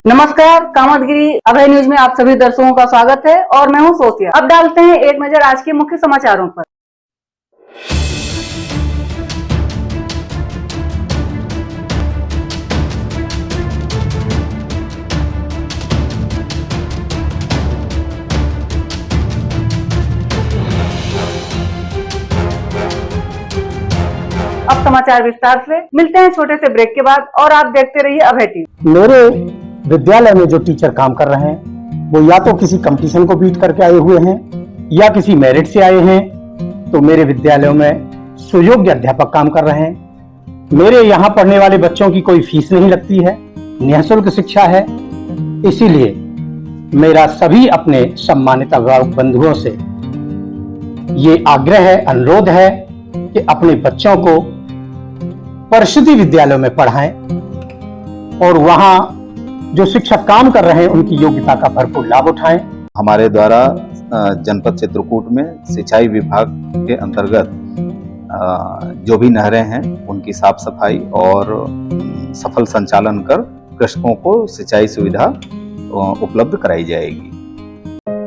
नमस्कार, कामतगिरी अभय न्यूज में आप सभी दर्शकों का स्वागत है और मैं हूं सोफिया। अब डालते हैं एक नजर आज के मुख्य समाचारों पर। अब समाचार विस्तार से। मिलते हैं छोटे से ब्रेक के बाद और आप देखते रहिए अभय टीवी। मेरे विद्यालय में जो टीचर काम कर रहे हैं वो या तो किसी कंपटीशन को बीट करके आए हुए हैं या किसी मेरिट से आए हैं। तो मेरे विद्यालयों में सुयोग्य अध्यापक काम कर रहे हैं। मेरे यहाँ पढ़ने वाले बच्चों की कोई फीस नहीं लगती है, निःशुल्क शिक्षा है। इसीलिए मेरा सभी अपने सम्मानित अभिभावक बंधुओं से ये आग्रह है, अनुरोध है कि अपने बच्चों को परिषदीय विद्यालयों में पढ़ाएं और वहां जो शिक्षक काम कर रहे हैं उनकी योग्यता का भरपूर लाभ उठाएं। हमारे द्वारा जनपद चित्रकूट में सिंचाई विभाग के अंतर्गत जो भी नहरें हैं उनकी साफ सफाई और सफल संचालन कर कृषकों को सिंचाई सुविधा उपलब्ध कराई जाएगी।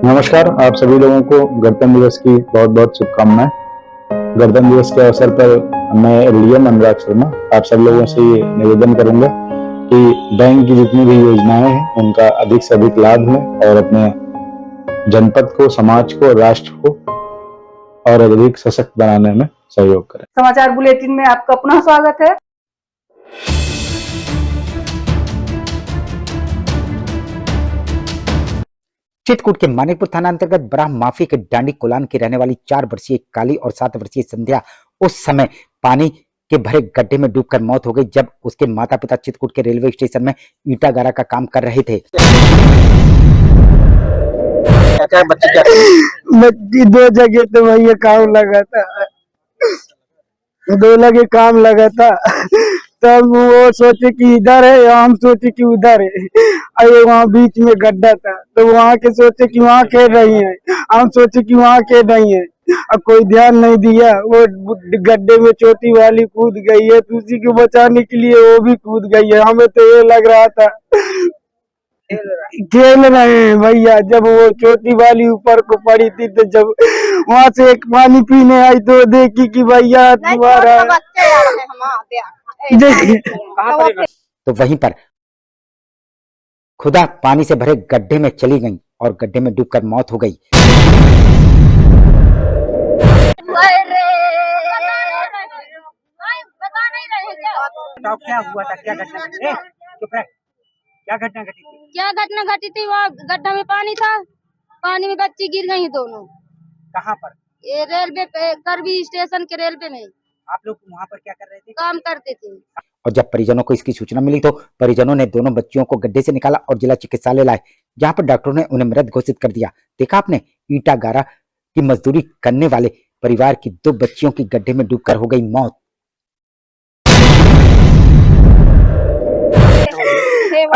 नमस्कार, आप सभी लोगों को गणतंत्र दिवस की बहुत बहुत शुभकामनाएं। गणतंत्र दिवस के अवसर पर मैं एलडीएम अनुराग शर्मा आप सब लोगों से ये निवेदन करूंगा कि बैंक की जितनी भी योजनाएं हैं उनका अधिक से अधिक लाभ लें और अपने जनपद को, समाज को, राष्ट्र को और अधिक सशक्त बनाने में सहयोग करें। समाचार बुलेटिन में आपका पुनः स्वागत है। चित्रकूट के मानिकपुर थाना अंतर्गत बराह माफी के डांडी कोलान की रहने वाली 4 वर्षीय काली और 7 वर्षीय संध्या उस समय पानी के भरे गड्ढे में डूबकर मौत हो गई जब उसके माता पिता चित्रकूट के रेलवे स्टेशन में ईटा गारा का काम कर रहे थे। बच्ची 2 जगह तो भैया काम लगा था, 2 लगे काम लगा था। तब वो सोचे कि इधर है, हम सोचे कि उधर है। अरे वहाँ बीच में गड्ढा था तो वहाँ के सोचे कि वहाँ खेल रही हैं, हम सोचे कि वहाँ खेल रही हैं। अब कोई ध्यान नहीं दिया, वो गड्ढे में छोटी वाली कूद गई है तो उसी को बचाने के लिए वो भी कूद गई है। हमें तो ये लग रहा था खेल रहे हैं भैया। जब वो छोटी वाली ऊपर को पड़ी थी तो जब वहाँ से एक पानी पीने आई तो देखी कि भैया तुम्हारा तो वहीं पर खुदा पानी से भरे गड्ढे में चली गई और गड्ढे में डूबकर मौत हो गई। क्या हुआ था, क्या घटना घटी थी? क्या घटना घटी थी? वहाँ गड्ढा में पानी था, पानी में बच्ची गिर गई दोनों। कहाँ पर? ये रेलवे पे, करबी स्टेशन के रेलवे में। आप लोग वहाँ पर क्या कर रहे थे? काम करते थे। और जब परिजनों को इसकी सूचना मिली तो परिजनों ने दोनों बच्चियों को गड्ढे से निकाला और जिला चिकित्सालय लाए, जहां पर डॉक्टरों ने उन्हें मृत घोषित कर दिया। देखा आपने, ईटा गारा की मजदूरी करने वाले परिवार की 2 बच्चियों की गड्ढे में डूबकर हो गई मौत।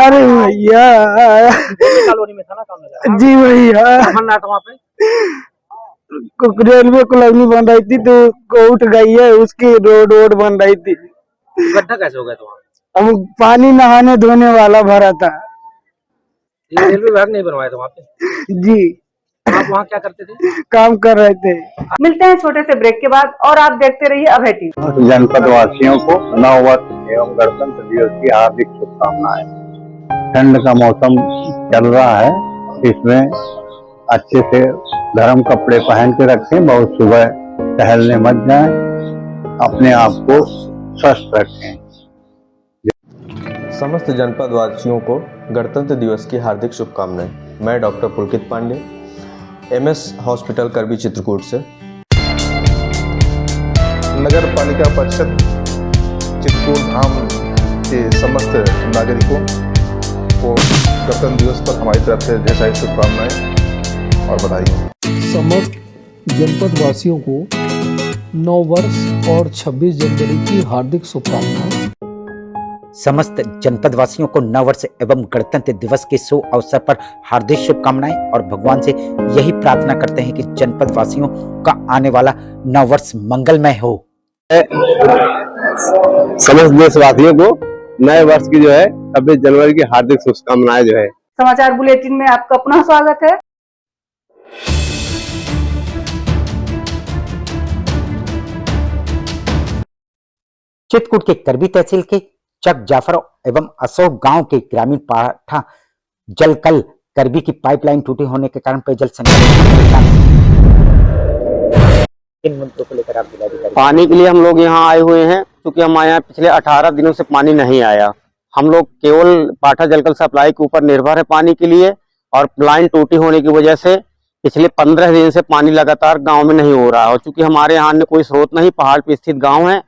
अरे भैया कॉलोनी में था ना काम लगा। जी भैया, वहाँ पे रेलवे कॉलोनी बन रही थी तो उठ गई है, उसकी रोड बन रही थी। गड्ढा कैसे हो गया तो? अब पानी नहाने धोने वाला भरा था। रेलवे विभाग नहीं बनवाया था वहाँ पे? जी। आप वहाँ क्या करते थे? काम कर रहे थे। मिलते हैं छोटे से ब्रेक के बाद और आप देखते रहिए अभय टीवी। जनपद वासियों को नव वर्ष एवं गणतंत्र दिवस की हार्दिक शुभकामनाएं। ठंड का मौसम चल रहा है, इसमें अच्छे से गर्म कपड़े पहन के रखें, बहुत सुबह टहलने मत जाएं, अपने आप को स्वस्थ रखें। समस्त जनपद वासियों को गणतंत्र दिवस की हार्दिक शुभकामनाएं। मैं डॉक्टर पुलकित पांडे, एमएस हॉस्पिटल करबी चित्रकूट से। नगर पालिका परिषद चित्रकूट धाम के समस्त नागरिकों को गणतंत्र दिवस पर हमारी तरफ से ढेर सारी शुभकामनाएं और बधाई। समस्त जनपद वासियों को नव वर्ष और 26 जनवरी की हार्दिक शुभकामनाएं। समस्त जनपद वासियों को नव वर्ष एवं गणतंत्र दिवस के शुभ अवसर पर हार्दिक शुभकामनाएं और भगवान से यही प्रार्थना करते हैं कि जनपद वासियों का आने वाला नव वर्ष मंगलमय हो। समस्त देशवासियों को नए वर्ष की जो है 26 जनवरी की हार्दिक शुभकामनाएं जो है। समाचार बुलेटिन में आपका पुनः स्वागत है। चित्रकूट के करबी तहसील के चक जाफर एवं अशोक गांव के ग्रामीण पाठा जलकल करबी की पाइपलाइन टूटी होने के कारण पेयजल संकट इन मुद्दों को लेकर आप जिलाधिकारी पानी के लिए हम लोग यहाँ आए हुए हैं, क्योंकि हमारे यहाँ पिछले 18 दिनों से पानी नहीं आया। हम लोग केवल पाठा जलकल सप्लाई के ऊपर निर्भर है पानी के लिए, और लाइन टूटी होने की वजह से पिछले 15 दिन से पानी लगातार गांव में नहीं हो रहा है। और चूंकि हमारे यहाँ कोई स्रोत नहीं, पहाड़ पे स्थित गांव है,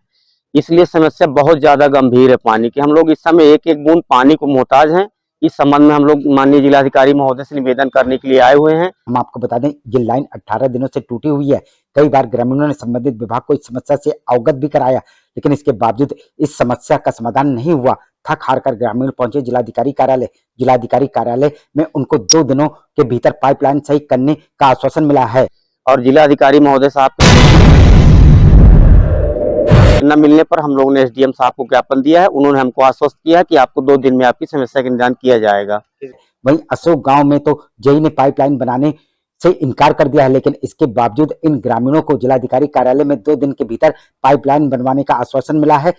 इसलिए समस्या बहुत ज्यादा गंभीर है पानी की। हम लोग इस समय एक एक बूंद पानी को मोहताज हैं। इस संबंध में हम लोग माननीय जिलाधिकारी महोदय से निवेदन करने के लिए आए हुए हैं। हम आपको बता दें, ये लाइन 18 दिनों से टूटी हुई है। कई बार ग्रामीणों ने संबंधित विभाग को इस समस्या से अवगत भी कराया, लेकिन इसके बावजूद इस समस्या का समाधान नहीं हुआ। थक हार कर ग्रामीण पहुंचे जिलाधिकारी कार्यालय। जिलाधिकारी कार्यालय में उनको 2 दिनों के भीतर पाइपलाइन सही करने का आश्वासन मिला है। और जिलाधिकारी महोदय साहब न मिलने पर हम लोगों ने एसडीएम साहब को ज्ञापन दिया है। उन्होंने हमको आश्वस्त किया कि आपको 2 दिन में आपकी समस्या का निदान किया जाएगा। वहीं अशोक गांव में तो जेई ने पाइपलाइन बनाने से इनकार कर दिया है, लेकिन इसके बावजूद इन ग्रामीणों को जिलाधिकारी कार्यालय में 2 दिन के भीतर पाइपलाइन बनवाने का आश्वासन मिला है।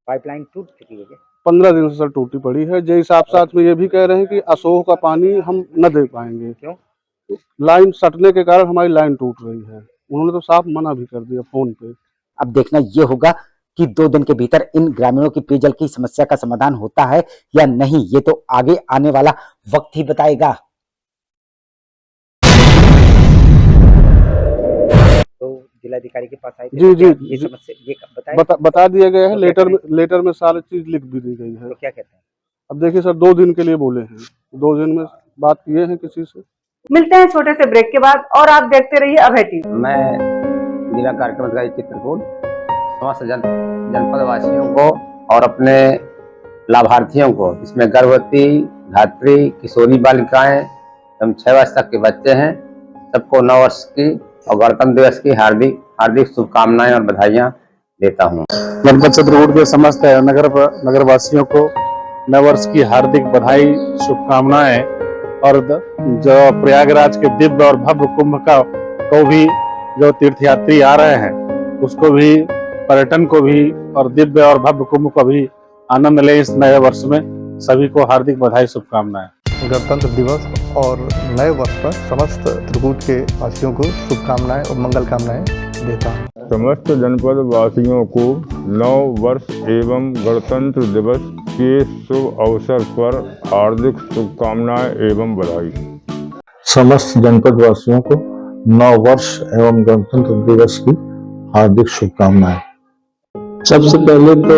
पाइपलाइन टूट चुकी है 15 दिन से सर टूटी पड़ी है। जय साहब साथ में ये भी कह रहे हैं कि अशोक का पानी हम न दे पाएंगे। क्यों? लाइन सटने के कारण हमारी लाइन टूट रही है। उन्होंने तो साफ मना भी कर दिया फोन पे। अब देखना ये होगा कि 2 दिन के भीतर इन ग्रामीणों की पेयजल की समस्या का समाधान होता है या नहीं, ये तो आगे आने वाला वक्त ही बताएगा। तो जिलाधिकारी के पास आए थे, जी जी ये समस्या ये बता दिया गया है। तो लेटर में सारी चीज लिख भी दी गई है। तो क्या कहते हैं? अब देखिए सर, 2 दिन के लिए बोले हैं। 2 दिन में बात किए हैं किसी से। मिलते हैं छोटे से ब्रेक के बाद और आप देखते रहिए अभय टीवी। मैं जिला कार्यक्रम अधिकारी चित्रकूट समस्त जनपद वासियों को और अपने लाभार्थियों को, इसमें गर्भवती, धात्री, किशोरी बालिकाएं एवं 6 वर्ष तक के बच्चे हैं, सबको 9 वर्ष की और गणतंत्र दिवस की हार्दिक शुभकामनाएं और बधाइयां देता हूं। जनपद चित्रकूट के समस्त नगर वासियों को नव वर्ष की हार्दिक बधाई, शुभकामनाएं। और जो प्रयागराज के दिव्य और भव्य कुंभ को भी जो तीर्थयात्री आ रहे हैं, उसको भी, पर्यटन को भी और दिव्य और भव्य कुंभ को भी आनंद ले इस नए वर्ष में। सभी को हार्दिक बधाई, शुभकामनाएं। गणतंत्र दिवस और नए वर्ष पर समस्त त्रिकूट के वासियों को शुभकामनाएं और मंगल कामनाएं देता हूँ। समस्त जनपद वासियों को नव वर्ष एवं गणतंत्र दिवस के शुभ अवसर पर हार्दिक शुभकामनाएं एवं बधाई। समस्त जनपद वासियों को नव वर्ष एवं गणतंत्र दिवस की हार्दिक शुभकामनाएं। सबसे पहले तो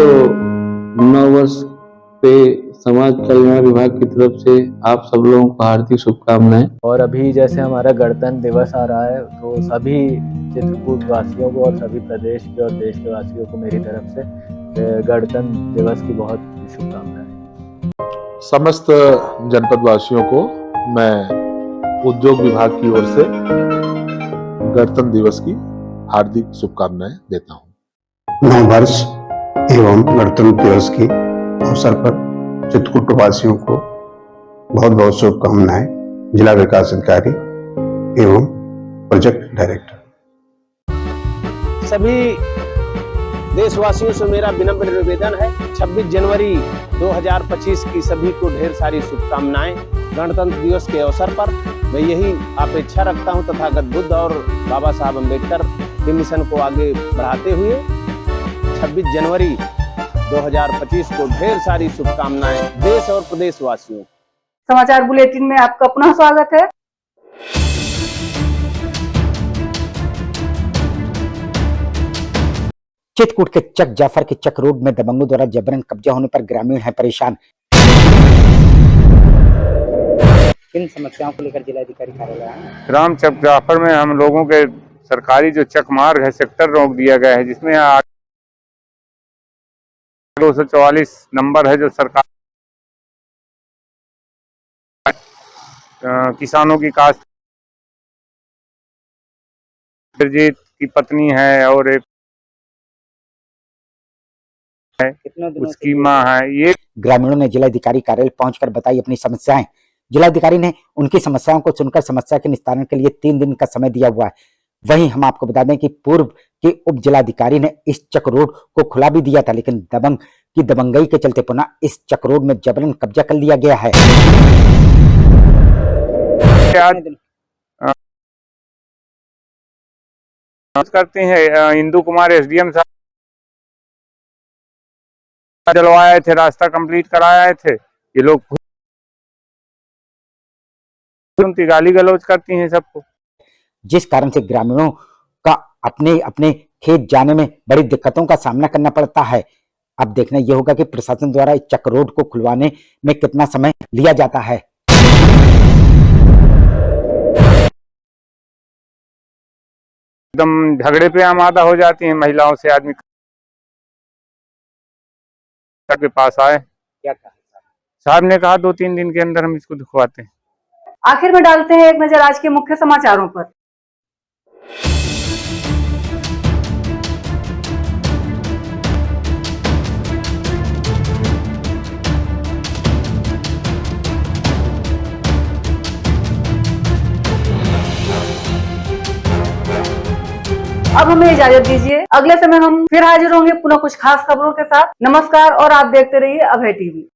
नव वर्ष पे समाज कल्याण विभाग की तरफ से आप सब लोगों को हार्दिक शुभकामनाएं। और अभी जैसे हमारा गणतंत्र दिवस आ रहा है, तो सभी चित्रकूट वासियों को और सभी प्रदेश के और देश के वासियों को मेरी तरफ से गणतंत्र दिवस की बहुत शुभकामनाएं। समस्त जनपद वासियों को मैं उद्योग विभाग की ओर से गणतंत्र दिवस की हार्दिक शुभकामनाएं देता हूँ। नव वर्ष एवं गणतंत्र दिवस के अवसर पर चित्रकूट वासियों को बहुत बहुत शुभकामनाएं। जिला विकास अधिकारी एवं प्रोजेक्ट डायरेक्टर। सभी देशवासियों से मेरा विनम्र निवेदन है, 26 जनवरी 2025 की सभी को ढेर सारी शुभकामनाएं। गणतंत्र दिवस के अवसर पर मैं यही अपेक्षा रखता हूं, तथागत बुद्ध और बाबा साहब अम्बेडकर के मिशन को आगे बढ़ाते हुए 26 जनवरी 2025 को ढेर सारी शुभकामनाएं देश और प्रदेश वासियों। समाचार बुलेटिन में आपका पुनः स्वागत है। चित्रकूट के चक जाफर के चक रोड में दबंगों द्वारा जबरन कब्जा होने पर ग्रामीण है परेशान। किन समस्याओं को लेकर जिलाधिकारी कार्यालय आए? ग्राम चक जाफर में हम लोगों के सरकारी जो चक मार्ग है, सेक्टर रोक दिया गया है, जिसमें 244 नंबर है जो सरकार किसानों की काश्त की पत्नी है और एक उसकी माँ है। ये ग्रामीणों ने जिलाधिकारी कार्यालय पहुंचकर बताई अपनी समस्याएं। जिलाधिकारी ने उनकी समस्याओं को सुनकर समस्या के निस्तारण के लिए 3 दिन का समय दिया हुआ है। वहीं हम आपको बता दें कि पूर्व के उप जिलाधिकारी ने इस चक रोड को खुला भी दिया था, लेकिन दबंग की दबंगई के चलते पुनः इस चक रोड में जबरन कब्जा कर लिया गया है। करते हैं इंदु कुमार एसडीएम साहब चलवाए थे, रास्ता कंप्लीट कराए थे। ये लोग उनकी गाली गलौज करती हैं सबको, जिस कारण से ग्रामीणों का अपने अपने खेत जाने में बड़ी दिक्कतों का सामना करना पड़ता है। अब देखना यह होगा कि प्रशासन द्वारा इस चक रोड को खुलवाने में कितना समय लिया जाता है। एकदम झगड़े पे आमादा हो जाती हैं महिलाओं से। आदमी के पास आए, क्या कहा साहब ने कहा 2-3 दिन के अंदर हम इसको दिखवाते हैं। आखिर में डालते हैं एक नजर आज के मुख्य समाचारों पर। अब हमें इजाजत दीजिए, अगले समय हम फिर हाजिर होंगे पुनः कुछ खास खबरों के साथ। नमस्कार और आप देखते रहिए अभय टीवी।